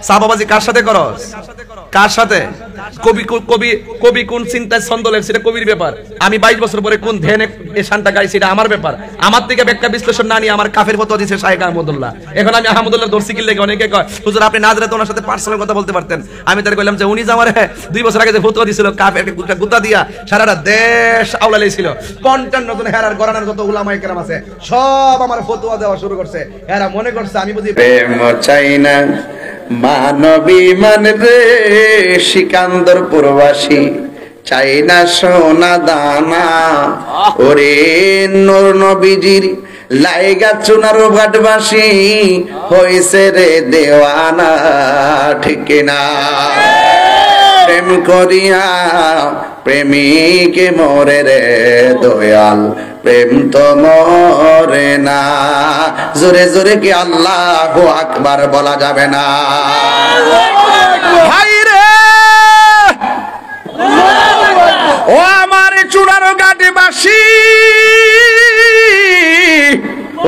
সাহাবাবাজি কার সাথে করস? কার সাথে? কবি কবি কবি কোন চিন্তায় ছন্দ লেখছে এটা কবির ব্যাপার। আমি 22 বছর পরে কোন ধ্যানে এই শানটা গাইছি এটা আমার ব্যাপার। আমার থেকে ব্যাখ্যা বিশ্লেষণ না নিয়ে আমার কাফের ফতোয়া দিয়েছে শাইখ আহমদুল্লাহ। এখন আমি আহমদুল্লাহ দর্শি কি লেগে অনেকে কয় হুজুর আপনি না জানলে তো ওনার সাথে পার্সোনাল কথা বলতে পারতেন। আমি তার কইলাম যে উনি যে আমার 2 বছর আগে যে ফতোয়া দিছিল কাফের গুতা দিয়া সারাটা দেশ আওলা লেছিল। 50 নতুন হেরার গরানার যত উলামায়ে কেরাম আছে সব আমার ফতোয়া দেওয়া শুরু করছে। এরা মনে করছে আমি বুঝি প্রেম চাই না মানবী মান রে সিকান্দর প্রবাসী চাই না সোনা দানা ওরে নূর নবীজির লাইগা চুনার ঘাটবাসী হইছে রে দেওয়ানা ঠিক না প্রেম করিয়া প্রেমিকে মরে রে দয়াল প্রেম তো মরে না জোরে জোরে কি আল্লাহু আকবার বলা যাবে না ভাই রে ও আমার চুনার ঘাটবাসী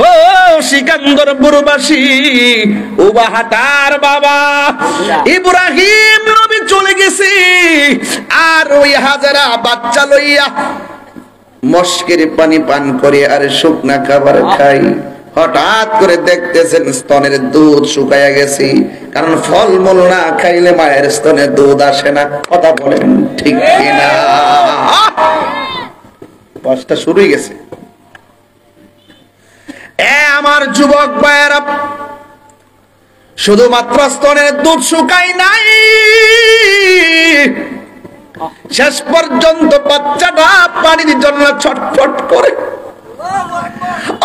ও সিকান্দরপুরবাসী ও বাহাটার বাবা ইব্রাহিম নবী চলে গেছে আর ওই হাজারা বাচ্চা লইয়া মস্কের পানি পান করে আর শুকনা খাবার খাই হঠাৎ করে দেখতেছেন স্তনের দুধ শুকায়া গেছে কারণ ফলমূল না খাইলে মায়ের স্তনে দুধ আসে না কথা বলেন ঠিক কিনা কষ্ট শুরু হয়ে গেছে আমার যুবক ভাইয়েরা শুধুমাত্র স্তনের দুধ শুকায় নাই শেষ পর্যন্ত বাচ্চাটা পানির জন্য ছটফট করে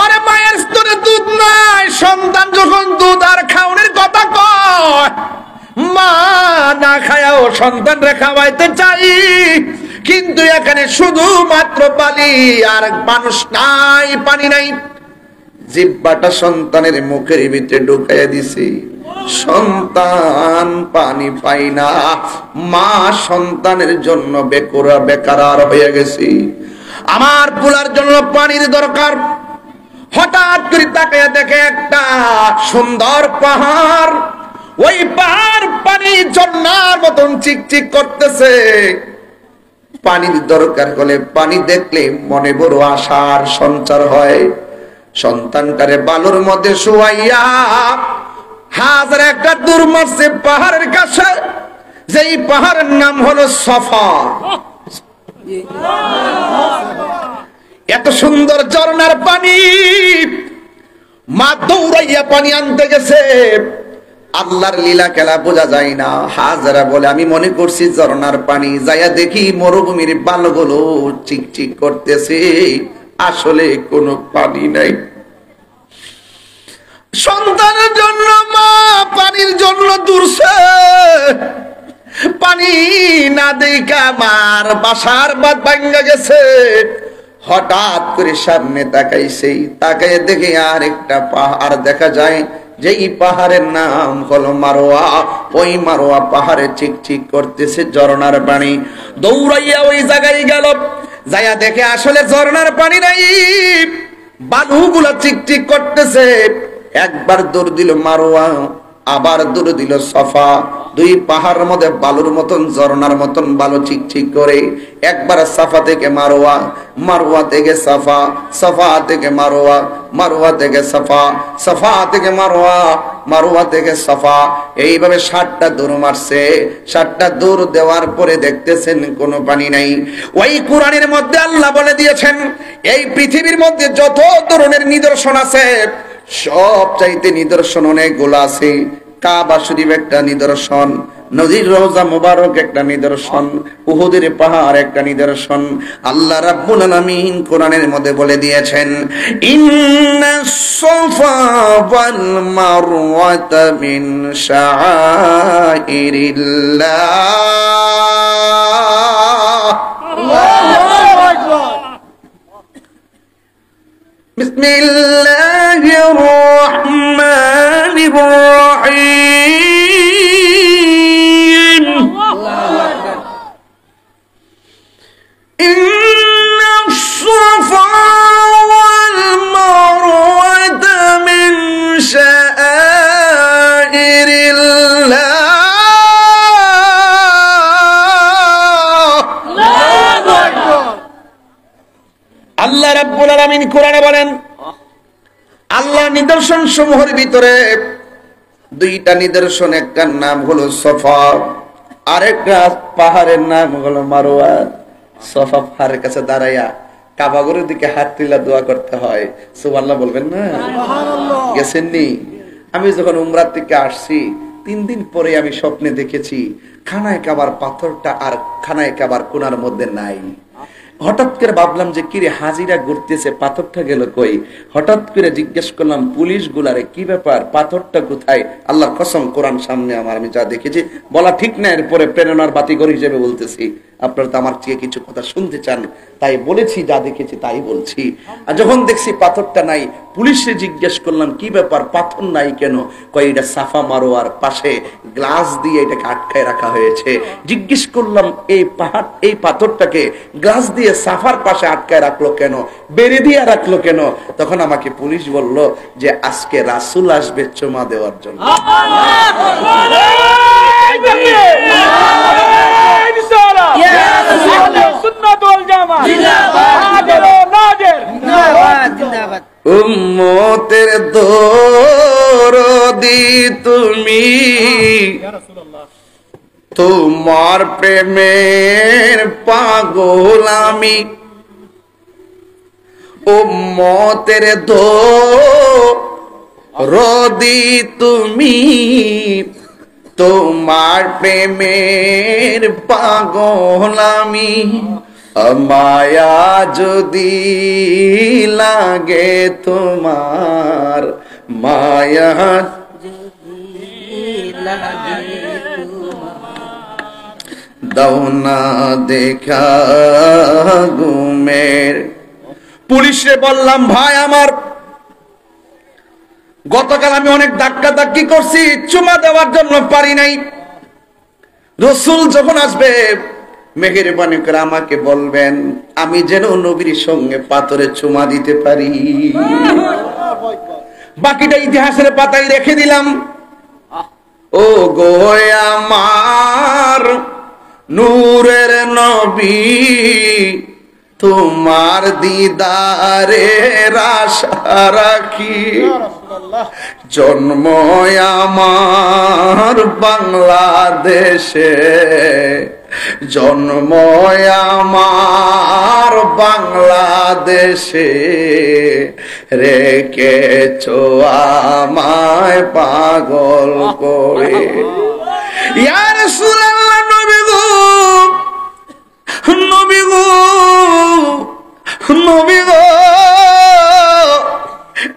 আরে মায়ের স্তনে দুধ নাই সন্তান যখন দুধ আর খাওয়ানোর কথা কয় মা না খায়াও সন্তান রে খাওয়াইতে চাই কিন্তু এখানে শুধুমাত্র পানি আর মানুষ নাই পানি নাই জিহ্বাটা সন্তানের মুখের ভিতরে ঢুকাইয়া দিছে সন্তান পানি পাই না মা সন্তানের জন্য বেকার হয়ে গেছে আমার পোলার জন্য পানির দরকার হঠাৎ করে তাকায় দেখে একটা সুন্দর পাহাড় ওই পাহাড় পানি ঝর্ণার মতন চিকচিক করতেছে পানির দরকার হলে পানি দেখলে মনে বড় আশার সঞ্চার হয় সন্তানটারে বালুর মধ্যে শুয়াইয়া হাজার একটা দূর মারছে পাহাড়ের কাছে যেই পাহাড়ের নাম হলো সফা এত সুন্দর ঝর্ণার পানি মা দৌড়াইয়া পানি আনতে গেছে আল্লাহর লীলা খেলা বোঝা যায় না হাজারা বলে আমি মনে করছি ঝর্ণার পানি যাইয়া দেখি মরুভূমির বালুগুলো চিকচিক করতেছে আসলে কোনো পানি নাই সন্তানের জন্য মা পানির জন্য দূরছে পানি না দেখা মার বাসার বাদ ভাঙ্গা গেছে হঠাৎ করে সামনে তাকাইয়ে দেখে আর একটা পাহাড় দেখা যায় যেই পাহাড়ের নাম হলো মারোয়া ওই মারোয়া পাহাড়ে চিকচিক করতেছে ঝর্ণার পানি দৌড়াইয়া ওই জায়গায় গেল যাইয়া দেখে আসলে ঝর্ণার পানি নাই বালুগুলা চিকচিক করতেছে একবার দৌড় দিল মারোয়া আবার দৌড় দিল সফা দুই পাহাড়ের মধ্যে বালুর মতন ঝর্ণার মতন বালু চিকচিক করে একবার সাফা থেকে মারোয়া মারোয়া থেকে সাফা সাফা থেকে মারোয়া মারোয়া থেকে সাফা সাফা থেকে মারোয়া মারোয়া থেকে সাফা এইভাবে 7টা দৌড় মারছে 7টা দৌড় দেওয়ার পরে দেখতেছেন কোনো পানি নাই ওই কোরআনের মধ্যে আল্লাহ বলে দিয়েছেন এই পৃথিবীর মধ্যে যত ধরনের নিদর্শন আছে সব চাইতে নিদর্শন অনেকগুলো আছে কাবা শরীফ একটা নিদর্শন নদীর রওজা মুবারক একটা নিদর্শন উহুদের পাহাড় একটা নিদর্শন আল্লাহ রাব্বুল আলামিন কোরআনের মধ্যে বলে দিয়েছেন ইন্নাস সাফা ওয়াল মারওয়াতা মিন শাআইরিল্লাহ আল্লাহু আকবার বিসমিল্লাহির রহমানির রহিম ইন্নাস সাফা ওয়াল মারওয়াতা মিন শাআইরিল্লাহ রব্বুল আলামিন কোরআনে বলেন, আল্লাহ নিদর্শন সমূহের ভিতরে দুইটা নিদর্শন, একটার নাম হলো সফা, আরেকটা পাহাড়ের নাম হলো মারওয়া। সফা পাহাড়ের কাছে দাঁড়াইয়া কাবাগরের দিকে হাত তুলে দোয়া করতে হয়। সুবহানাল্লাহ বলবেন না? গেছেননি? আমি যখন উমরা থেকে আসছি 3 দিন পরে আমি স্বপ্নে দেখেছি খানায় কাবার পাথরটা আর খানায় কাবার কোনার মধ্যে নাই। হঠাৎ করে ভাবলাম যে কিরে হাজিরা ঘুরতেছে, পাথরটা গেল কই? হঠাৎ করে জিজ্ঞেস করলাম পুলিশ গুলারে, কি ব্যাপার, পাথরটা কোথায়? আল্লাহর কসম, কোরআন সামনে আমার, আমি যা দেখেছি বলা ঠিক না, এরপরে প্রেরণার বাতিঘর হিসেবে বলতেছি। আপনারা তো আমার চেয়ে কিছু কথা শুনতে চান, তাই বলেছি, যা দেখেছি তাই বলছি। আর যখন দেখছি পাথরটা নাই, পুলিশে জিজ্ঞেস করলাম কি ব্যাপার, পাথর নাই কেন? কয় এটা সাফা মারোয়ার পাশে গ্লাস দিয়ে এটাকে আটকায় রাখা হয়েছে। জিজ্ঞেস করলাম এই পাথরটাকে গ্লাস দিয়ে সাফার পাশে আটকায় রাখলো কেন, বেড়ে দিয়ে রাখলো কেন? তখন আমাকে পুলিশ বলল যে আজকে রাসূল আসবে চুমা দেওয়ার জন্য। উম্মতের দরদি তুমি, তোমার প্রেমের পাগল আমি। উম্মতের দরদি তুমি, তোমার প্রেমের পাগল আমি। মায়া যদি লাগে তোমার, মায়া দাও না দেখা ঘুমের। পুলিশে বললাম, ভাই আমার, গতকাল আমি অনেক ধাক্কি করছি, চুমা দেওয়ার জন্য পারি নাই। রাসূল যখন আসবে মেহেরবানি করে আমাকে বলবেন, আমি যেন নবীর সঙ্গে পাথরে চুমা দিতে পারি। বাকিটা ইতিহাসের পাতায় রেখে দিলাম। ও গো আমার নূরের নবী, তোমার দিদারের আশা রাখি। জন্ম আমার বাংলাদেশে, জন্ম আমার বাংলাদেশে, রেখেছো আমায় পাগল করে। ইয়া রাসূলুল্লাহ, নবী গো, নবী গো, নবী গো,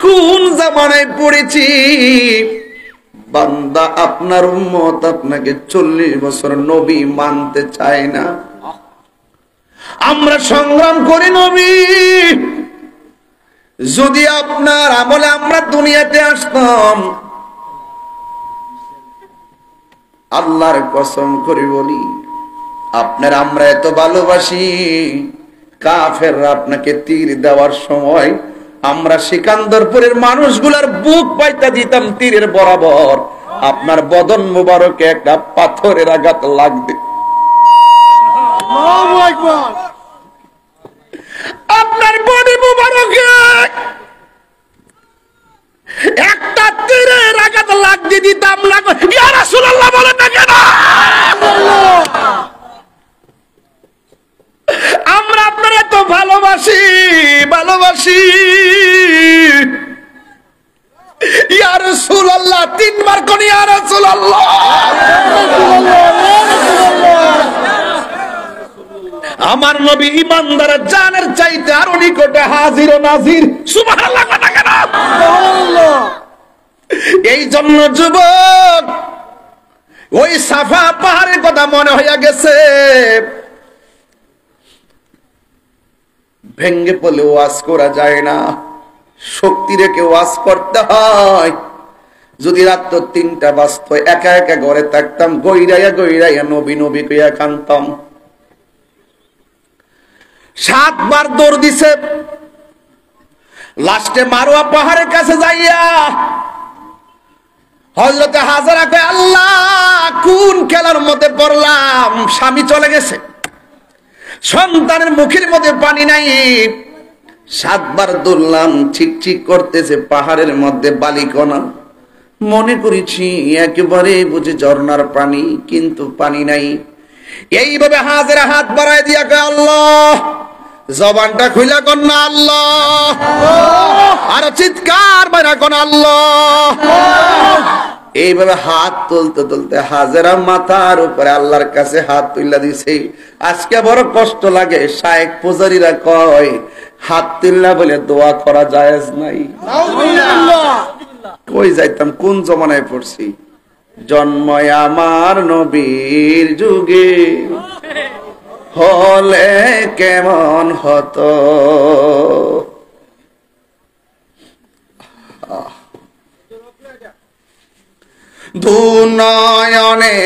কোন জামানায় পড়েছি, বান্দা আপনার উম্মত আপনাকে 40 বছর নবী মানতে চায় না। আমরা সংগ্রাম করি নবী, যদি আপনার আমলে আমরা দুনিয়াতে আসতাম, আল্লাহর কসম করে বলি, আপনার আমরা এত ভালোবাসি, কাফেররা আপনাকে তীর দেওয়ার সময় আমরা সিকান্দরপুরের মানুষগুলার বুক পাইতা দিতাম তীরের বরাবর, আপনার বদন মুবারকে একটা পাথরের আঘাত লাগবে। আপনার বডি মুবারকে একটা তীরের আঘাত লাগতে দিতাম না। ইয়া রাসূলুল্লাহ বলেন না কেন? আমরা আপনার এত ভালোবাসি, ভালোবাসি। ইয়া রাসূলুল্লাহ 3 বার কোন ইয়া রাসূলুল্লাহ। আমার নবী ইমানদারের জানের চাইতে আরো নিকটে হাজির ও নাজির। সুবহানাল্লাহ কথা কেন? এই জন্য যুবক, ওই সাফা পাহাড়ের কথা মনে হইয়া গেছে। ভেঙ্গে পড়লে ওয়াজ করা যায় না, শক্তি রেখে ওয়াজ করতে হয়। যদি রাত 3টা বাজতো, একা একা ঘরে থাকতাম, গইরাইয়া গইরাইয়া নবী নবী কইয়া কানতাম। 7 বার দৌড় দিছে, লাস্টে মারোয়া পাহাড়ের কাছে যাইয়া হযরতে হাজরা কয়, আল্লাহ কোন খেলার মধ্যে পড়লাম, স্বামী চলে গেছে, সন্তানের মুখের মধ্যে পানি নাই, 7 বার দুললাম, চিকচিক করতেছে পাহাড়ের মধ্যে বালিকণা। মনে করেছি একেবারে বুঝি ঝর্ণার পানি, কিন্তু পানি নাই। এইভাবে হাজেরা হাত বাড়ায় দিয়া কয় আল্লাহ, জবানটা খুইলা কন না আল্লাহ, আর চিৎকার বাইরা কন আল্লাহ। এইভাবে হাত তুলতে তুলতে হাজেরা মাথার উপরে আল্লাহর কাছে হাত তুইলা দিছে। আজকে বড় কষ্ট লাগে, শায়েখ পূজারীরা কয় হাত তুললা বলে দোয়া করা জায়েজ নাই। কই যাইতাম, কোন জমানায় পড়ছি। জন্ম আমার নবীর যুগে হলে কেমন হতো। দুনয়নে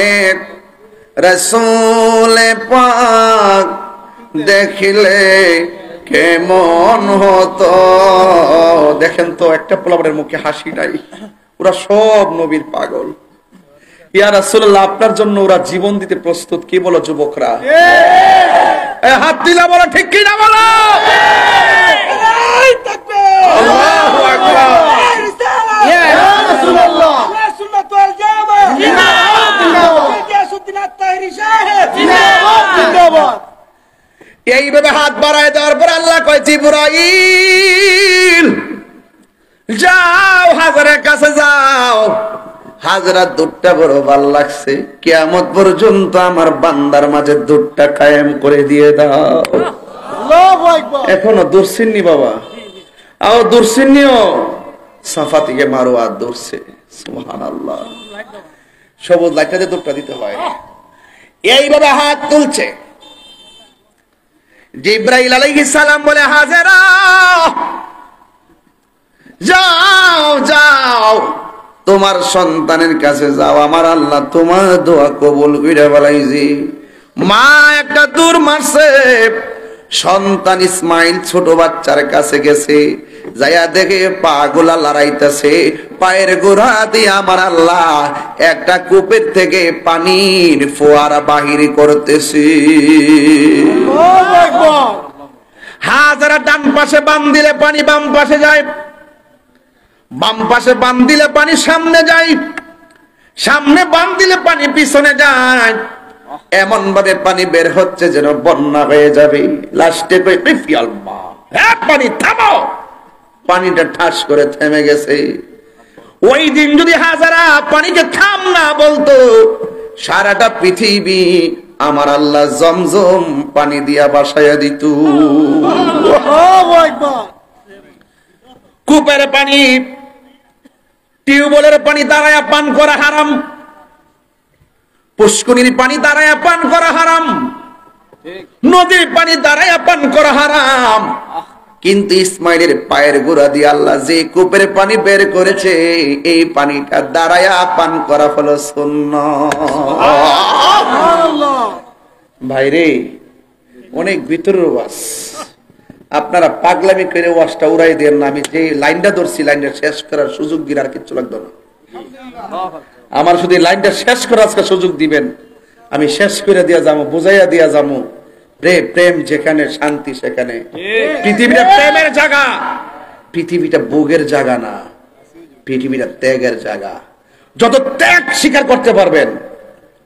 রাসূল পাক দেখিলে কেমন হতো। দেখেন তো, একটা পোলাপানের মুখে হাসি নাই। ওরা সব নবীর পাগল। ইয়া রাসূলুল্লাহ, আপনার জন্য ওরা জীবন দিতে প্রস্তুত। কি বলো যুবকরা? হাত দিলা বলো, ঠিক কি না বলো? আল্লাহু আকবার। ইয়া রাসূলুল্লাহ, এইভাবে হাত বাড়ায় দেওয়ার পর আল্লাহ কয় জিবরাইল যাও, হাজরার কাছে যাও। হাজরা দুধটা বড় ভাল লাগছে, কিয়ামত পর্যন্ত আমার বান্দার মাঝে দুধটা কায়েম করে দিয়ে দাও। এখনো দূরছিন্নি বাবা, আও দূরছিন্নিও। সাফা থেকে মারোয়া দূরছে। সুবহানাল্লাহ। সবুজ লাইটাতে দুধটা দিতে হয়। এইভাবে হাত তুলছে। জিবরাইল আলাইহিস সালাম বলে হাজেরা যাও যাও, তোমার সন্তানের কাছে যাও, আমার আল্লাহ তোমার দোয়া কবুল কইরা বলাইছি। মা একটা দূর মারছে, সন্তান ইসমাইল ছোট বাচ্চার কাছে গেছে, যাইয়া দেখে পা গুলা লড়াইতেছে, পায়ের গোড়া দিয়ে আমার আল্লাহ একটা কূপের থেকে পানির ফোয়ারা বাহির করতেছে। হাজারা ডান পাশে বান দিলে পানি বাম পাশে যায়, বাম পাশে বান দিলে পানি সামনে যায়, সামনে বান দিলে পানি পিছনে যায়। এমন ভাবে পানি বের হচ্ছে যেন বন্যা হয়ে যাবে। লাস্টে পানি থামো, পানিটা ঠাস করে থেমে গেছে। ওই দিন যদি হাজারা পানিকে থাম না বলতো, সারাটা পৃথিবী আমার আল্লাহ জমজম পানি দিয়া বাসায়া দিত। কূপের পানি, টিউবওয়েলের পানি দাঁড়ায়া পান করা হারাম, পুষ্করিণীর পানি দাঁড়ায়া পান করা হারাম, নদীর পানি দাঁড়ায়া পান করা হারাম। কিন্তু ইসমাইলের পায়ের গোড়া দিয়ে আল্লাহ যে কূপের পানি বের করেছে, এই পানিটা দাঁড়ায়া পান করা হলো সুন্নাহ। ভাইরে, অনেক ভিতরের ওয়াজ, আপনারা পাগলামি করে ওয়াজটা উড়াই দেন না। আমি যে লাইনটা ধরছি, লাইনটা শেষ করার সুযোগ দিন, আর কিচ্ছু লাগতো না। আমার শুধু লাইনটা শেষ করার আজকে সুযোগ দিবেন, আমি শেষ করে দিয়া যাবো, বুঝাইয়া দিয়া যাবো। প্রেম যেখানে, শান্তি সেখানে। পৃথিবীটা প্রেমের জায়গা, পৃথিবীটা ভোগের জায়গা না, পৃথিবীটা ত্যাগের জায়গা। যত ত্যাগ স্বীকার করতে পারবেন,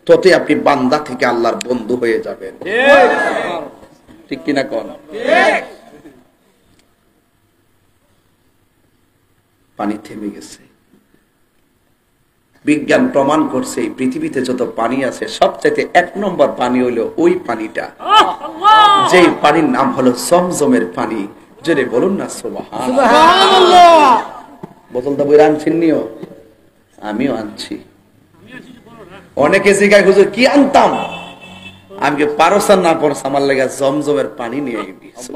ততই আপনি বান্দা থেকে আল্লাহর বন্ধু হয়ে যাবেন। ঠিক কিনা কোন? পানি থেমে গেছে। বিজ্ঞান প্রমাণ করছে এই পৃথিবীতে যত পানি আছে, সবচাইতে 1 নম্বর পানি হলো ওই পানিটা, যে পানির নাম হলো জমজমের পানি। জোরে বলুন না সুবহানাল্লাহ। বোতলটা বইরা আনছিনিও, আমিও আনছি। অনেকে জিজ্ঞাসা হুজুর কি আনতাম, আমি পারসান না পড়ছ, আমার লাগা জমজমের পানি নিয়ে গেছি।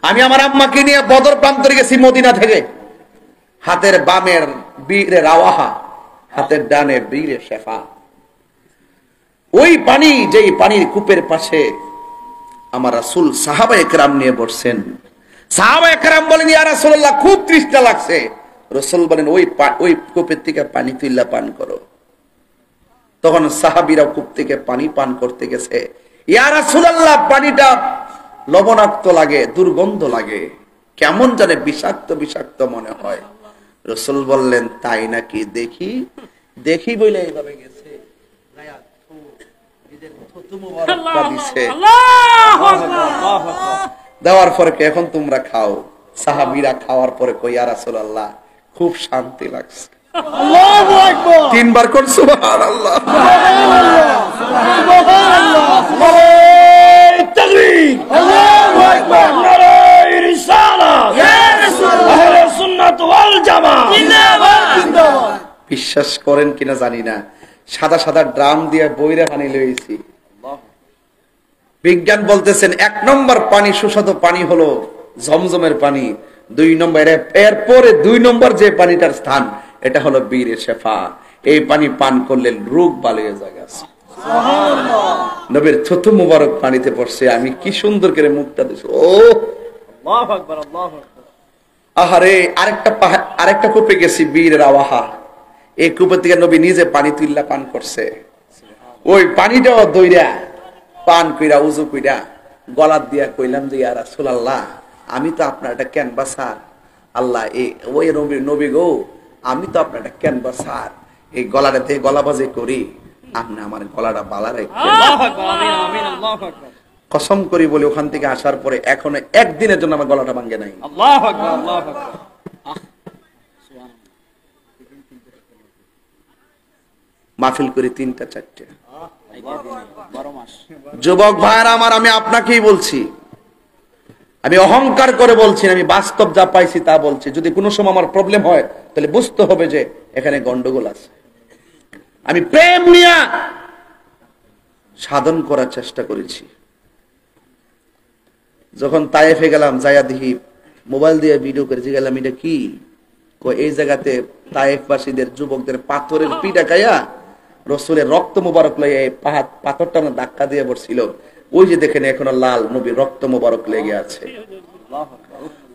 আমি আমার আম্মাকে নিয়ে বদর প্রান্তরে গেছি মদিনা থেকে। হাতের বামের বীরে রাওয়াহা, হাতের ডানে বীরে শেফা। ওই পানি, যেই পানির কূপের পাশে আমার রাসূল সাহাবায়ে কেরাম নিয়ে বসছেন। সাহাবায়ে কেরাম বলেন, ইয়া রাসূলুল্লাহ, খুব তৃষ্ণা লাগছে। রাসূল বলেন, ওই কূপের থেকে পানি তুইলা পান করো। তখন সাহাবীরা কূপ থেকে পানি পান করতে গেছে। ইয়া রাসূলুল্লাহ, পানিটা লবণাক্ত লাগে, দুর্গন্ধ লাগে, কেমন জানে বিষাক্ত বিষাক্ত মনে হয়। রাসূল বললেন তাই নাকি, দেখি দেখি বলে এইভাবে গেছে, দেওয়ার পরে এখন তোমরা খাও। সাহাবীরা খাওয়ার পরে কই, ইয়া রাসূলুল্লাহ খুব শান্তি লাগছে। আল্লাহু আকবার, তিনবার কোন সুবহানাল্লাহ। তাকবীর, আল্লাহু আকবার, নারায়ে রিসালাত, ইয়া রাসূলুল্লাহ, আহলে সুন্নাত ওয়াল জামাত জিন্দাবাদ জিন্দাবাদ। বিশ্বাস করেন কিনা জানি না, সাদা সাদা ড্রাম দিয়ে বইরা পানি লইছি। বিজ্ঞান বলতেছেন 1 নম্বর পানি, সুস্বাদু পানি হলো জমজমের পানি। 2 নম্বর, এরপরে 2 নম্বর যে পানিটার স্থান, এটা হলো বীরে শেফা। এই পানি পান করলে রোগ ভালো হয়ে যায়। সুবহানাল্লাহ, নবীর থুতু মুবারক পানিতে পড়ছে, আমি কি সুন্দর করে মুখটা দিছি। ও আল্লাহু আকবার, আল্লাহু আকবার। আহারে, আরেকটা কূপে গেছি, বীরের আওয়াহা। এই কূপে থেকে নবী নিজে পানি তুইল্লা পান করছে। ওই পানিটাও দইরা পান কইরা উযু কইরা গলা দিয়া কইলাম যে, ইয়া রাসূলুল্লাহ, আমি তো আপনার একটা ক্যানভাসার। আল্লাহ, ওই নবী গো, আমি তো আপনার একটা ক্যানভাসার। এই গলাটাতে গলাবাজি করি, আপনি আমার গলাটা বালা রাখবেন। আল্লাহু আকবার, আমিন আমিন, আল্লাহু আকবার। কসম করি বলি, ওখান থেকে আসার পরে এখনো একদিনের জন্য আমার গলাটা ভাঙে নাই। আল্লাহু আকবার, আল্লাহু আকবার। মাহফিল করি 3টা 4টা। যুবক ভাইরা আমার, আমি আপনাকেই বলছি, আমি অহংকার করে বলছি, আমি বাস্তব যা পাইছি তা বলছি। যদি কোনো সময় আমার প্রবলেম হয়, তাহলে বুঝতে হবে যে এখানে গন্ডগোল আছে। আমি প্রেম নিয়ে সাধন করার চেষ্টা করেছি। যখন তায়েফে গেলাম, যাইয়া দেখি মোবাইল দিয়ে ভিডিও করে গেলাম, এটা কি? এই জায়গাতে তায়েফবাসীদের যুবকদের পাথরের পিঠা খাইয়া রাসূলের রক্ত মুবারক লইয়া পাথরটা ধাক্কা দিয়ে পড়ছিল। ওই যে দেখেন এখনো লাল নবীর রক্ত মুবারক লেগে আছে।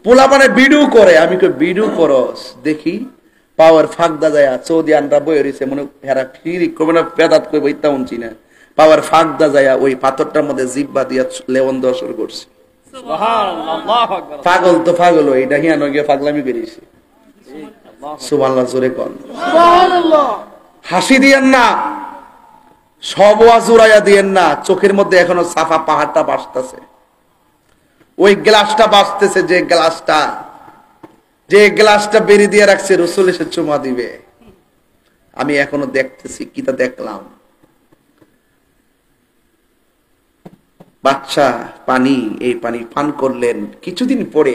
পোলা মানে ভিডিও করে, আমি কই ভিডিও করস দেখি, পাওয়ার ফাঁকদা যায় সৌদি আনরা বই রইছে, মনে হেরা ফিরি কবে না পেদাত কইব ইত্তা উনছি না। পাওয়ার ফাঁকদা যায় ওই পাথরটার মধ্যে জিব্বা দিয়া লেওন দেওয়া শুরু করছে। সুবহানাল্লাহ, আল্লাহু আকবার। পাগল তো পাগল, এটা হিয়ানো গিয়ে পাগলামি করিছে। সুবহানাল্লাহ, জোরে কোন সুবহানাল্লাহ। হাসি দিয়েন না, সব ওয়াজ উড়াইয়া দিয়েন না। চোখের মধ্যে এখনো সাফা পাহাড়টা ভাসতেছে, ওই গ্লাসটা ভাসতেছে, যে গ্লাসটা বেরি দিয়ে রাখছে, রাসূল এসে চুমা দিবে। আমি এখনো দেখতেছি, কিটা দেখলাম, বাচ্চা পানি, এই পানি পান করলেন। কিছুদিন পরে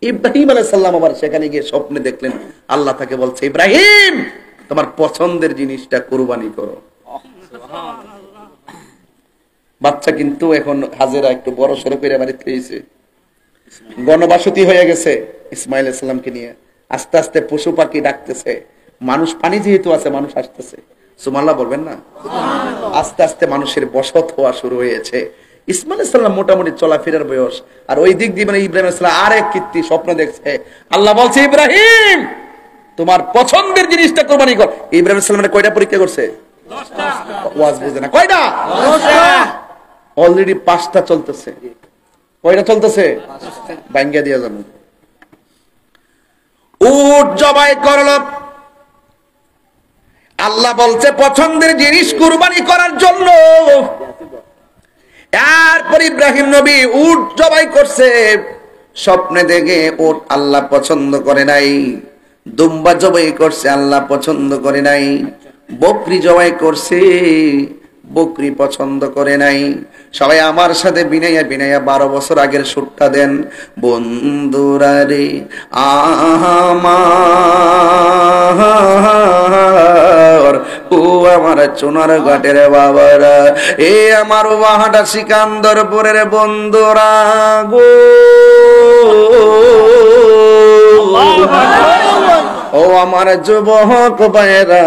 ইব্রাহিম আলাইহিস সালাম আবার সেখানে গিয়ে স্বপ্নে দেখলেন, আল্লাহ তাকে বলছে, ইব্রাহিম, তোমার পছন্দের জিনিসটা কুরবানি করো। বাচ্চা কিন্তু এখন হাজেরা একটু বড় সড়ো করে বাড়িতে রয়েছে, গণবাসতি হয়ে গেছে ইসমাইল আলাইহিস সালামকে নিয়ে। আস্তে আস্তে পশু পাখি ডাকতেছে, মানুষ, পানি যেহেতু আছে মানুষ আসতেছে। সুবহানাল্লাহ বলবেন না? আস্তে আস্তে মানুষের বসত হওয়া শুরু হয়েছে। ইসমাইল আলাইহিস সালাম মোটামুটি চলাফেরার বয়স, আর ওই দিক দিয়ে মানে ইব্রাহিম আলাইহিস সালাম আরেক কীর্তি স্বপ্ন দেখছে। আল্লাহ বলছে, ইব্রাহিম, তোমার পছন্দের জিনিসটা কুরবানি কর। ইব্রাহিম আলাইহিস সালাম কয়টা পরীক্ষা করছে? 10টা। ওয়াজ বুঝে না, কয়টা? 10টা। অলরেডি 5টা চলতেছে। কয়টা চলতেছে? 5টা। ভাঙ্গা দিয়া যাবো। উট জবাই করল। আল্লাহ বলছে পছন্দের জিনিস কুরবানি করার জন্য। এরপর ইব্রাহিম নবী উট জবাই করছে। স্বপ্নে দেখে উট আল্লাহ পছন্দ করে নাই। দুম্বা জবাই করছে, আল্লাহ পছন্দ করে নাই। বকরি জবাই করছে, বকরি পছন্দ করে নাই। সবাই আমার সাথে বিনাইয়া 12 বছর আগের সুরটা দেন। বন্ধুরা রে আমার, ও আমার চুনার ঘাটের বাবারা, এ আমার ওয়াহাটা সিকান্দরপুরের বন্ধুরা গো, ও আমার যুবক ভাইরা,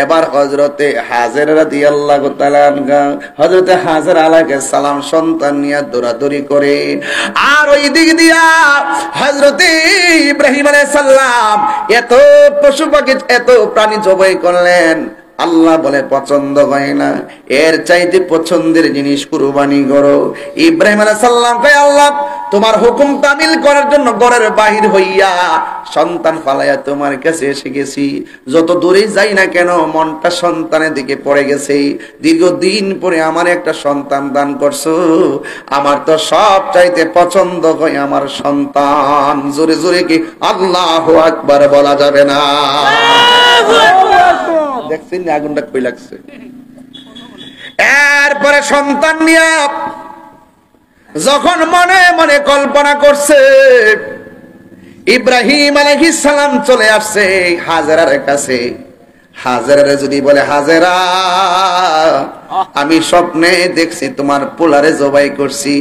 এবার হযরতে হাজের রাদিয়াল্লাহু তাআলা আনহা, হযরতে হাজের আলাইহিস সালাম সন্তান নিয়ে দৌড়াদৌড়ি করে। আর ওই দিক দিয়া হযরতে ইব্রাহিম আলাইহিস সালাম এত পশু পাখি, এত প্রাণী জবাই করলেন। আল্লাহ বলে পছন্দ হয় না, এর চাইতে পছন্দের জিনিস কুরবানি করো। ইব্রাহিম আলাইহিস সালাম কয় আল্লাহ তোমার হুকুম তামিল করার জন্য ঘরের বাহির হইয়া সন্তান ফালাইয়া তোমার কাছে এসে গেছি। যত দূরে যাই না কেন মনটা সন্তানের দিকে পড়ে গেছে। দীর্ঘদিন পরে আমার একটা সন্তান দান করছো, আমার তো সব চাইতে পছন্দ হয় আমার সন্তান। জোরে জোরে কি আল্লাহু আকবার বলা যাবে না? দেখছেন না আগুনটা কই লাগছে। এরপরে সন্তান নিয়ে যখন মনে মনে কল্পনা করছে, ইব্রাহিম আলাইহিস সালাম চলে আসছে হাজেরার কাছে। হাজেরারে যদি বলে হাজেরা আমি স্বপ্নে দেখছি তোমার পোলারে জবাই করছি,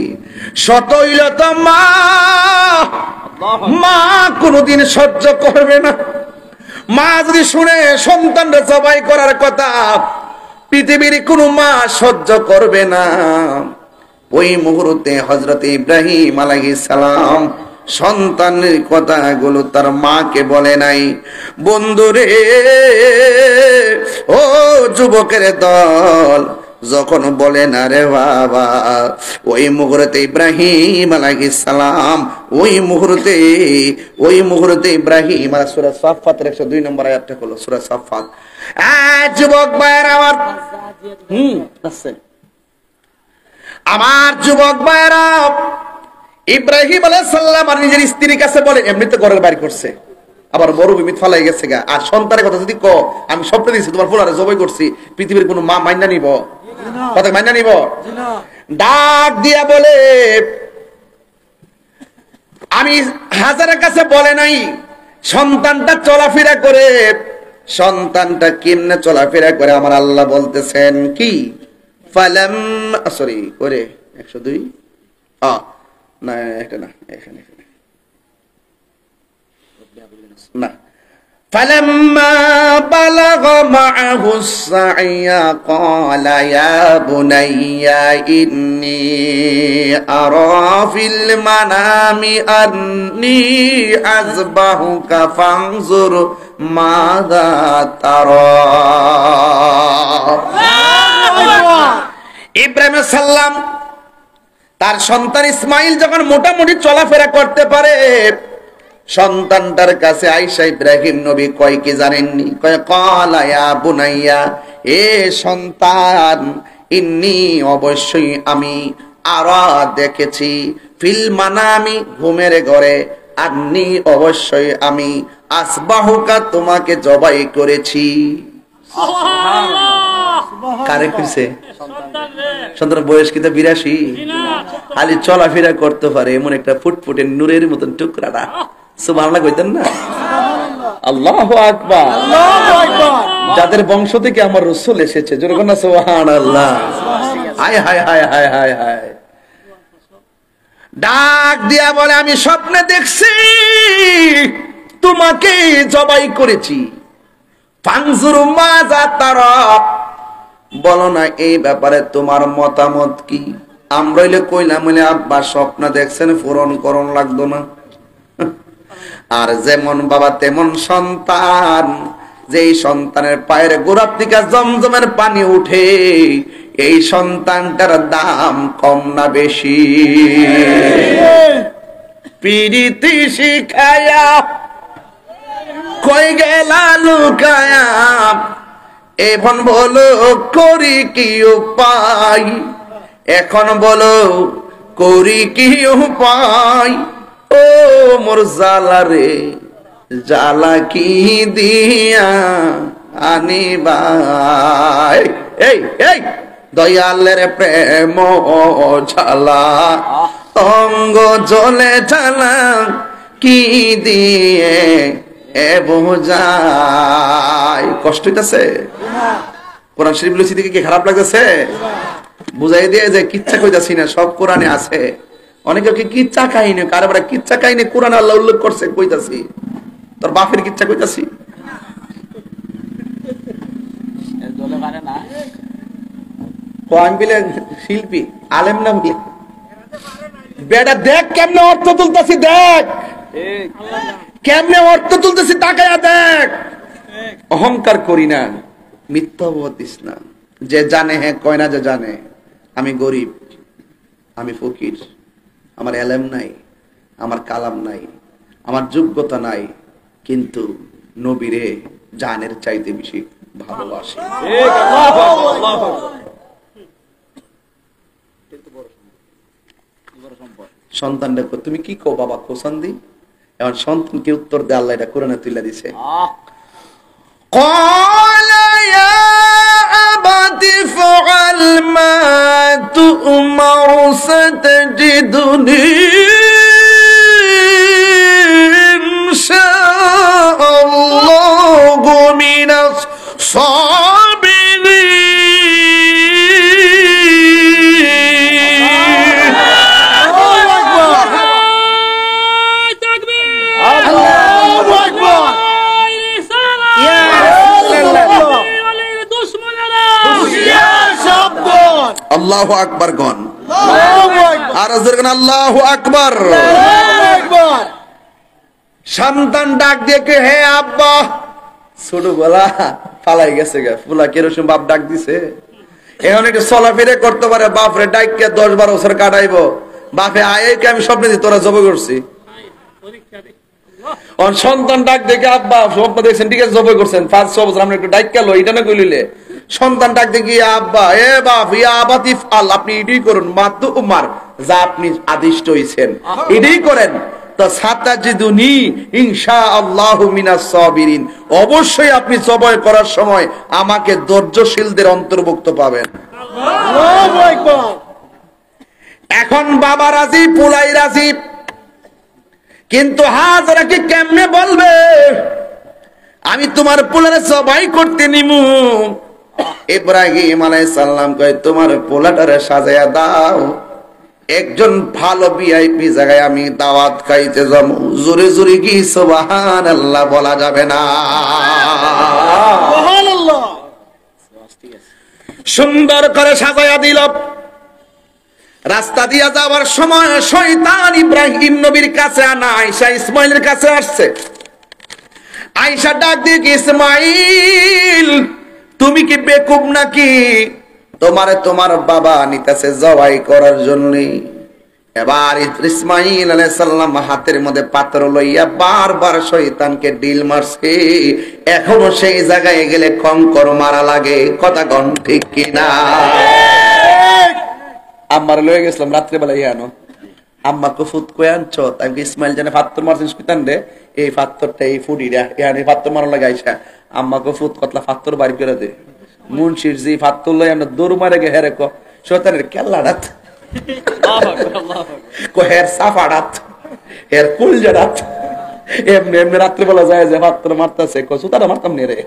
শত হইল তো মা কোনদিন সহ্য করবে না। মা যদি শুনে সন্তানরা জবাই করার কথা, পৃথিবীর কোন মা সহ্য করবে না। ওই মুহূর্তে হযরত ইব্রাহিম আলাইহিস সালাম সন্তানের কথাগুলো তার মাকে বলে নাই। বন্ধুরে, ও যুবকের দল, যখন বলে না রে বাবা, ওই মুহূর্তে ইব্রাহিম আলাইহিস সালাম ওই মুহূর্তে ইব্রাহিম সূরা সাফফাতের 102 নম্বর আয়াতটা হলো সূরা সাফফাত। যুবক ভাইরা আমার যুবক ভাইরা, ইব্রাহিম আলাইহিস সালাম আর নিজের স্ত্রীর কাছে বলে, এমনিতে ঘরের বাইরে করছে, আবার বড় বিমিত ফালাই গেছে গা, আর সন্তানের কথা যদি কো আমি স্বপ্নে দিয়েছি তোমার পোলারে জবাই করছি, পৃথিবীর কোন মা মাইনা নিব? কথা মাইনা নিব? ডাক দিয়া বলে, আমি হাজারের কাছে বলে নাই সন্তানটা চলাফেরা করে, সন্তানটা কেমনে চলাফেরা করে আমার আল্লাহ বলতেছেন কি ফালাম সরি করে 102 না এটা না এখানে না فلما بلغ معه السعي قال يا بني إني أرى في المنام أني أذبحك فانظر ماذا ترى ইব্রাহিম সাল্লাম তার সন্তান ইসমাইল যখন মোটামুটি চলাফেরা করতে পারে, সন্তানটার কাছে আয়েশা ইব্রাহিম নবী কয় কি জানেননি? কয় ক্বালা ইয়া বুনাইয়া, এ সন্তান, ইন্নী অবশ্যই আমি আরা দেখেছি, ফিল মানামি ঘুমের ঘরে, আন্নী অবশ্যই আমি আসবাহুকা তোমাকে জবাই করেছি। কারে কইছে? সন্তানের বয়স কিন্তু 82, খালি চলাফেরা করতে পারে এমন একটা ফুটফুটে নূরের মতন টুকরাটা। সুবহানাল্লাহ কইতেন না? আল্লাহু আকবার। যাদের বংশ থেকে আমার রাসূল এসেছে, জোরে বলেন না সুবহানাল্লাহ। হায় হায় হায় হায় হায় হায়। ডাক দিয়া বলে, আমি স্বপ্নে দেখছি তোমাকে জবাই করেছি। ফানজুরু মাযা তারা, বলো না এই ব্যাপারে তোমার মতামত কি? আমরা হইলে কইলাম বলে আব্বা স্বপ্ন দেখছেন, পূরণ করণ লাগতো না। আর যেমন বাবা তেমন সন্তান, যেই সন্তানের পায়ের গোড়ার থেকে জমজমের পানি উঠে, এই সন্তানটার দাম কম না বেশি? পিরিতি শিখায়া কই গেলা লুকায়া, এখন বলো করি কি উপায়, এখন বলো করি কি উপায়, ও মোর জালা রে জালা কি দিয়া আনিবাই। এই এই দয়ালের প্রেম ঝালা, অঙ্গ জ্বলে ঝালা কি দিয়ে এ বোঝাই। কষ্ট হইতেছে? কোরআন শরীফ লইছি দেখে কি খারাপ লাগতেছে? বুঝাই দিয়ে যে কিচ্ছা কইতাছি না, সব কোরআনে আছে। অনেকে কি কিচ্ছা কাহিনী, কারবার কিচ্ছা কাহিনী কোরআনে আল্লাহ উল্লেখ করছে, কইতাছি তোর বাপের কিচ্ছা কইতাছি। শিল্পী আলেম না বলে বেটা দেখ কেমনে অর্থ তুলতেছি, দেখ কেমনে অর্থ তুলতেছি, তাকায়া দেখ। অহংকার করি না, মিথ্যা অপবাদ দিস না। যে জানে হ্যাঁ কয় না যে জানে আমি গরিব, আমি ফকির, আমার এলেম নাই, আমার কালাম নাই, আমার যোগ্যতা নাই, কিন্তু নবীরে জানের চাইতে বেশি ভালোবাসি। সন্তান দেখো তুমি কি কো বাবা খোসান্দি, এখন সন্তানকে উত্তর দে আল্লাহ এটা কোরআনে তুলে দিছে। قال يا أبت افعل ما تؤمر ستجدني إن شاء الله من আল্লাহু আকবার গন, আর আল্লাহু আকবার। সন্তান ডাক দিয়ে কে হে আব্বা, ছোটবেলা পালাই গেছে গা, ফুলা কেরোসিন বাপ ডাক দিছে, এখন একটু চলাফেরা করতে পারে, বাপরে ডাইকে 10-12 বছর কাটাইবো, বাপে আয়ে কে আমি স্বপ্নে দিই তোরা জব করছি। সন্তান ডাক দেখে আব্বা স্বপ্ন দেখছেন, ঠিক আছে জব করছেন 5-6 বছর, আমরা একটু ডাইকা লো এটা না কইলিলে। সন্তান ডাক দেখি আব্বা, এ বাপ ইয়া আবাতিফ আল, আপনি এটাই করুন, মাতু উমার, যা আপনি আদিষ্ট হইছেন এটাই করেন, তো সাতাজিদুনি ইনশাআল্লাহু মিনাস সাবিরিন, অবশ্যই আপনি জবাই করার সময় আমাকে ধৈর্যশীলদের অন্তর্ভুক্ত পাবেন। আল্লাহু আকবার। এখন বাবা রাজি, পুলাই রাজি, কিন্তু হাজরা কি কেমনে বলবে আমি তোমার পোলারে জবাই করতে নিমু। ইব্রাহিম আলাইহিস সালাম কয় তোমার পোলাটারে সাজায়া দাও, একজন ভালো ভিআইপি জায়গায় আমি দাওয়াত খাইতে যাব, জোরে জোরে কি সুবহানাল্লাহ বলা যাবে না? সুবহানাল্লাহ। সুন্দর করে সাজায়া দিল। রাস্তা দিয়া যাওয়ার সময় শয়তান ইব্রাহিম নবীর কাছে আনা আয়েশা ইসমাইলের কাছে আসছে। আয়েশা ডাক দিয়ে কি, ইসমাইল তুমি কি বেকুব নাকি, তোমারে তোমার বাবা নিতেছে জবাই করার জন্য। এবার ইসমাইল আলাইহিস সালাম হাতের মধ্যে পাথর লইয়া বারবার শয়তানকে ডিল মারছে, এখনো সেই জায়গায় গেলে কঙ্কর মারা লাগে, কথা কোন ঠিক কিনা? আম্মার লয়ে গেছিলাম রাত্রেবেলা, ইয়ানো আম্মা কুফুত কই আনছো, তাই ইসমাইল জানে পাথর মারছিস কইতান রে, এই পাথরটা এই ফুডিরা ইয়ানি পাথর মারা লাগে। আইসা আম্মা কুফুত কতলা পাথর বাড়ি করে দে, মুনশির জি পাথর লই আমরা দৌড় মারে গে হেরে কো শয়তানের কেল্লাড়াত, কো হের সাফাড়াত, হের কুলজাড়াত, এমনি এমনি রাত্রেবেলা যায় যে পাথর মারতাছে, কো সুতাটা মারতাম নে রে।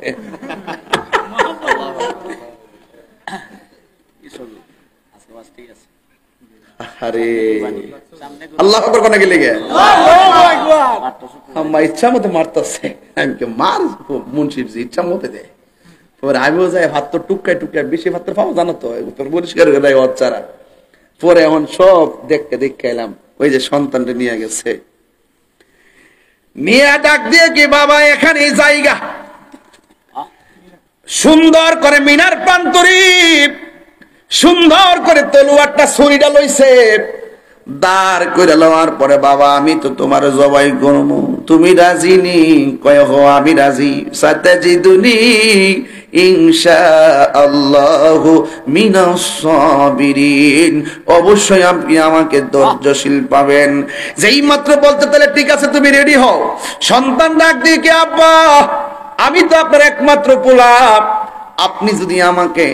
আরে আল্লাহু আকবার কোন গেলে গে, আল্লাহু আকবার। আম্মা ইচ্ছা মতো মারতাছে, আমি কে মার, মুনশির জি ইচ্ছা মতো দে। পরে আমিও যাই ভাত তো টুকাই টুকাই, বেশি ভাত পাবো জানো তো, পরিষ্কার করে দেয় বাচ্চারা। পরে এখন সব দেখতে দেখতে এলাম, ওই যে সন্তানটা নিয়ে গেছে, নিয়ে ডাক দিয়ে কি বাবা এখানে জায়গা সুন্দর করে মিনার প্রান্তরি, সুন্দর করে তলোয়ারটা ছুরিটা লইছে, দাঁড় করে লওয়ার পরে বাবা আমি তো তোমার জবাই করবো, তুমি রাজি নি? কয় হো আমি রাজি। সাতাজিদুনি ইনশাআল্লাহু মিনাস সাবিরিন, অবশ্যই আপনি আমাকে ধৈর্যশীল পাবেন। যেই মাত্র বলতে তাহলে ঠিক আছে তুমি রেডি হও। সন্তান ডাক দিয়ে কি আব্বা আমি তো আপনার একমাত্র পোলা, আপনি যদি আমাকে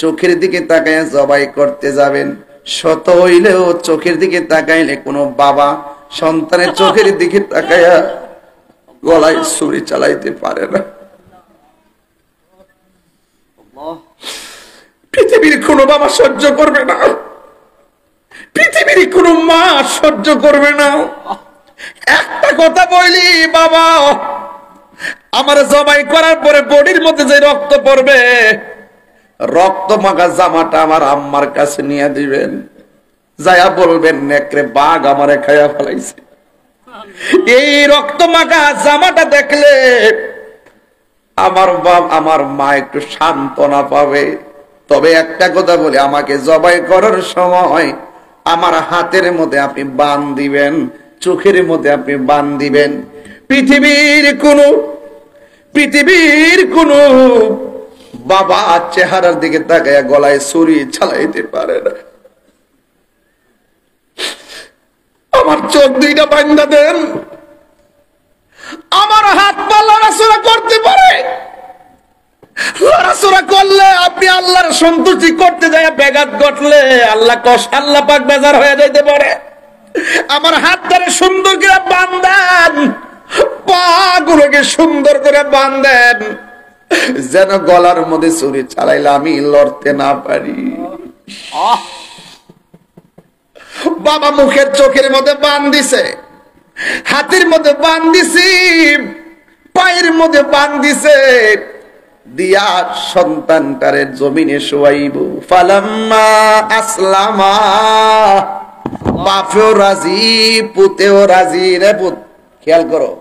চোখের দিকে তাকায় জবাই করতে যাবেন, শত হইলেও চোখের দিকে তাকাইলে কোনো বাবা সন্তানের চোখের দিকে তাকায়া গলায় ছুরি চালাইতে পারে না। পৃথিবীর কোনো বাবা সহ্য করবে না, পৃথিবীর কোনো মা সহ্য করবে না। একটা কথা বলি বাবা, আমার জবাই করার পরে বডির মধ্যে যে রক্ত পড়বে, রক্ত মাখা জামাটা আমার আম্মার কাছে নিয়ে দিবেন, যায়া বলবেন নেকড়ে বাঘ আমারে খাইয়া ফেলাইছে। এই রক্ত মাখা জামাটা দেখলে আমার বাপ আমার মা একটু সান্ত্বনা পাবে। তবে একটা কথা বলি, আমাকে জবাই করার সময় আমার হাতের মধ্যে আপনি বান দিবেন, চোখের মধ্যে আপনি বান দিবেন। পৃথিবীর কোন বাবা চেহারার দিকে তাকায় গলায় ছুরি চালাইতে পারে না। আমার চোখ দুইটা বান্ধা দেন, আমার হাত পা লড়াচড়া করতে পারে। লড়াচড়া করলে আপনি আল্লাহর সন্তুষ্টি করতে যায় ব্যাঘাত ঘটলে আল্লাহ পাক বেজার হয়ে যাইতে পারে। আমার হাত ধরে সুন্দর করে বাঁধেন, পা গুলোকে সুন্দর করে বাঁধেন, যেন গলার মধ্যে ছুরি চালাইলে আমি লড়তে না পারি। বাবা মুখের চোখের মধ্যে বান দিছে, হাতের মধ্যে বান দিছি, পায়ের মধ্যে বান দিছে, দিয়া সন্তানটারে জমিনে শোয়াইব। ফালাম্মা আসলামা, বাপেও রাজি পুতেও রাজি। রে পুত খেয়াল করো,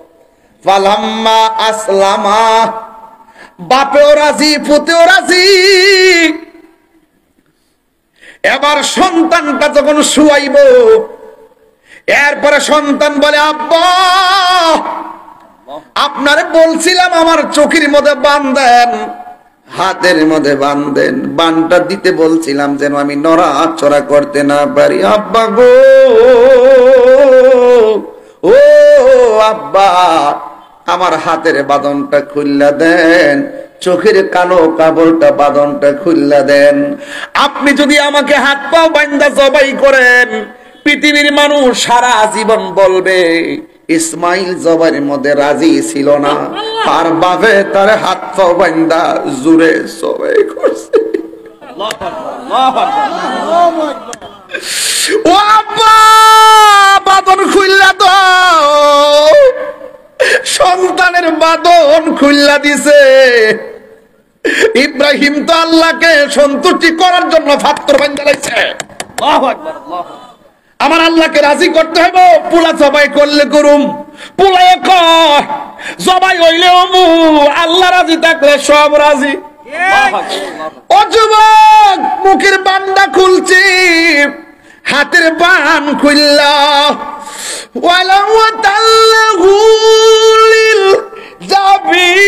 ফালাম্মা আসলামা, বাপেও রাজি পুতেও রাজি। এবার সন্তানটা যখন শুয়াইব, এরপরে সন্তান বলে আব্বা আপনারে বলছিলাম আমার চোখের মধ্যে বাঁধেন, হাতের মধ্যে বাঁধেন, বানটা দিতে বলছিলাম যেন আমি নড়াচড়া করতে না পারি। আব্বা গো, ও আব্বা আমার হাতের বাঁধনটা খুললা দেন, চোখের কালো কাপড়টা বাঁধনটা খুললা দেন। আপনি যদি আমাকে হাত পা বান্ধা জবাই করেন, পৃথিবীর মানুষ সারা জীবন বলবে ইসমাইল জবাইয়ের মধ্যে রাজি ছিল না, আর বাপে তার হাত পা বান্ধা জুড়ে জবাই করছে। ও আব্বা বাঁধন খুললা দাও। সন্তানের বাঁধন খুললা দিছে। ইব্রাহিম তো আল্লাহকে সন্তুষ্টি করার জন্য পাথর বাঁধা লাইছে। আমার আল্লাহকে রাজি করতে হইব, পোলা জবাই করলে করুম, পোলাই কয় জবাই হইলেও আল্লাহ রাজি থাকলে সব রাজি। ও যুবক, মুখের বান্ডা খুলছি, হাতের বান খুললা, ওয়ালা ওয়াতাল্লাহু লিল জাবিন।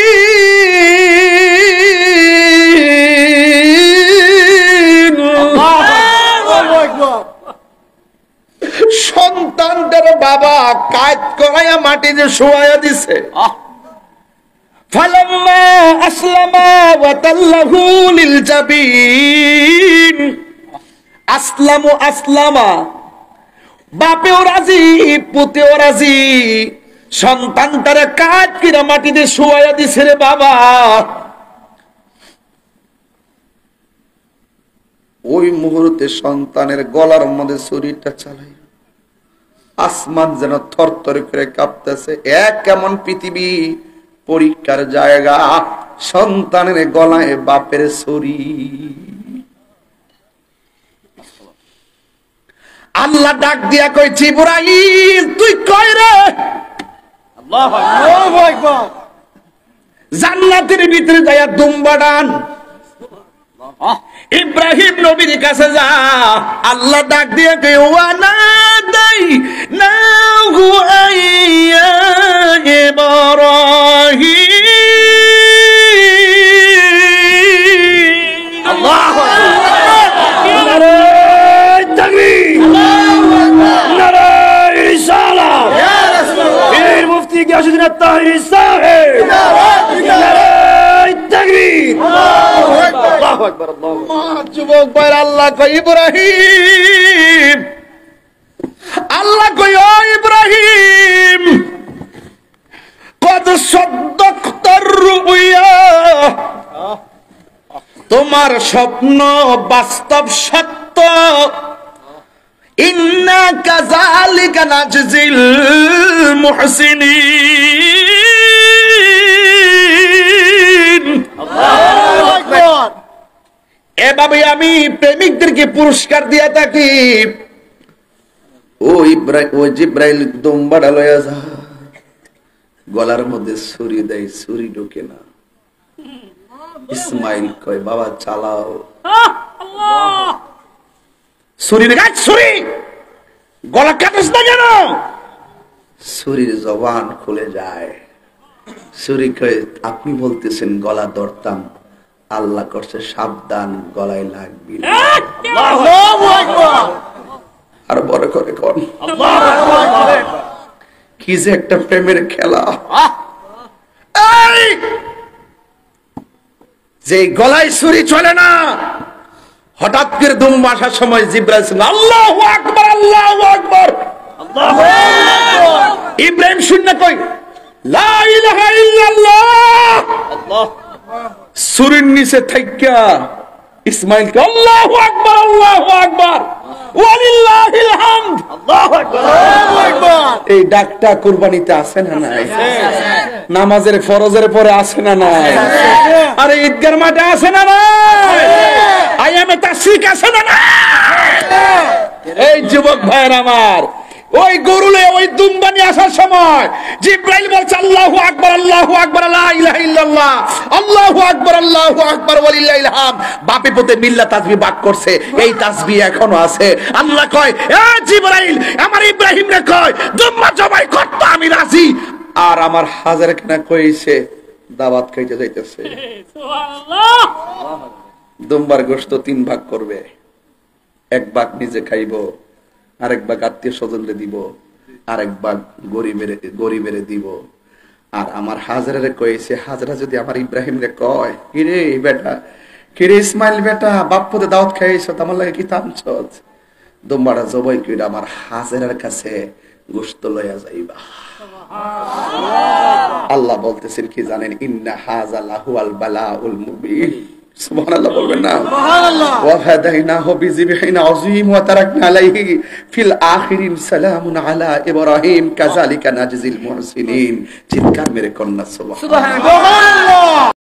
সন্তানটার বাবা কাজ করাইয়া মাটিতে শোয়াইয়া দিছে। ফালাম্মা আসলামা ওয়াতাল্লাহু লিল জাবিন। আসলামা, বাপেও রাজি পুতেও রাজি, সন্তানটারে কাজ কিনা মাটিতে শোয়াইয়া দিছে রে বাবা। ওই মুহূর্তে সন্তানের গলার মধ্যে ছুরিটা চালাই, আসমান যেন থরথর করে কাঁপতেছে। কেমন পৃথিবী, পরীক্ষার জায়গা, সন্তানের গলায় বাপের ছুরি। আল্লাহ ডাক দিয়া কইছি, ইব্রাহিম তুই কই রে? আল্লাহু আকবার। জান্নাতের ভিতরে যাইয়া দুম্বা ডান। ইব্রাহিম নবীর কাছে যা, আল্লাহ ডাক দিয়ে কই ওয়ানা দাই নাহু আইয়া ইব্রাহিম। আল্লাহু আকবার। নারে তাকবীর, নারে রিসালাত, ইয়া রাসূলুল্লাহ। পীর মুফতি গিয়াসউদ্দিন আত-তাহরি সাহেব, নারে তাকবীর, আল্লাহু আকবার, আল্লাহু আকবার, আল্লাহু আকবার। যুবক ভাই, আল্লাহ কই ইব্রাহিম, আল্লাহ কই ও ইব্রাহিম, কদ সাদ্দাকতার রুয়া, তোমার স্বপ্ন বাস্তব সত্য। ইন্না কাযালিকা নাজজিল মুহসিনিন। আল্লাহু আকবার। এভাবে আমি প্রেমিকদেরকে পুরস্কার দিয়ে থাকি। ও জিব্রাইল দুম্বাটা লয়া যা, গলার মধ্যে ছুরি দেয়, ছুরি ঢোকে না। ইসমাইল কয় বাবা চালাও। ছুরির গাছ ছুরি, গলা কাটিস না কেন? ছুরির জবান খুলে যায়। ছুরি কয় আপনি বলতেছেন গলা ধরতাম, আল্লাহ করছে সাবধান গলায় লাগবি না। আর বড় করে কোন কি যে একটা প্রেমের খেলা। যে গলায় ছুরি চলে না, হঠাৎ করে দুম আসার সময় জিব্রাইল আল্লাহু আকবার, আল্লাহু আকবার। ইব্রাহিম শূন্য কই লা ইলাহা ইল্লাল্লাহ। ছুরির নিচে থাইকা ইসমাইল কে আল্লাহু আকবার, আল্লাহু আকবার, ওয়ালিল্লাহিল হামদ, আল্লাহু আকবার, আল্লাহু আকবার। এই ডাকটা কুরবানিতে আছে না নাই? নামাজের ফরজের পরে আছে না নাই? আরে ঈদগার মাঠে আছে না নাই? আইয়ামে তাশরিক আছে না নাই? এই যুবক ভাইয়ের আমার, ওই গরুলে ওই দুম্বানি আসার সময় জিব্রাইল বলছে আল্লাহু আকবার, আল্লাহু আকবার, লা ইলাহা ইল্লাল্লাহ, আল্লাহু আকবার, আল্লাহু আকবার, ওয়ালিল্লাহিল হামদ। বাপে পুতে মিল্লা তাসবিহ বাক করছে, এই তাসবিহ এখনো আছে। আল্লাহ কয় এ জিব্রাইল আমার ইব্রাহিম রে কয় দুম্বা জবাই করতে আমি রাজি। আর আমার হাজার কেনা কইছে দাওয়াত খাইতে যাইতেছে। সুবহানাল্লাহ। দুম্বার গোশত 3 ভাগ করবে, 1 ভাগ নিজে খাইবো, আরেক ভাগ আত্মীয় স্বজনরে দিব, আরেক ভাগ গরিবের দিব। আর আমার হাজারে কয়েছে, হাজরা যদি আমার ইব্রাহিম রে কয় কিরে বেটা, কিরে ইসমাইল বেটা, বাপ্পতে দাওয়াত খাইছ, আমার লাগে কি থামছ? দুম্বাটা জবাই কইরা আমার হাজারের কাছে গোশত লইয়া যাইবা। আল্লাহ বলতেছেন কি জানেন? ইন্না হাযা লাহুল বালাউল মুবিন। সুবহানাল্লাহ বলবেন না? সুবহানাল্লাহ। ওয়া ফাদাইনাহু বিযিবহিন আযীম ওয়া তারাকনা আলাইহি ফিল আখিরিন সালামুন আলা ইব্রাহিম কাযালিকা নাজজিল মুহসিনিন। চিৎকার মেরে কন্যা সুবহানাল্লাহ।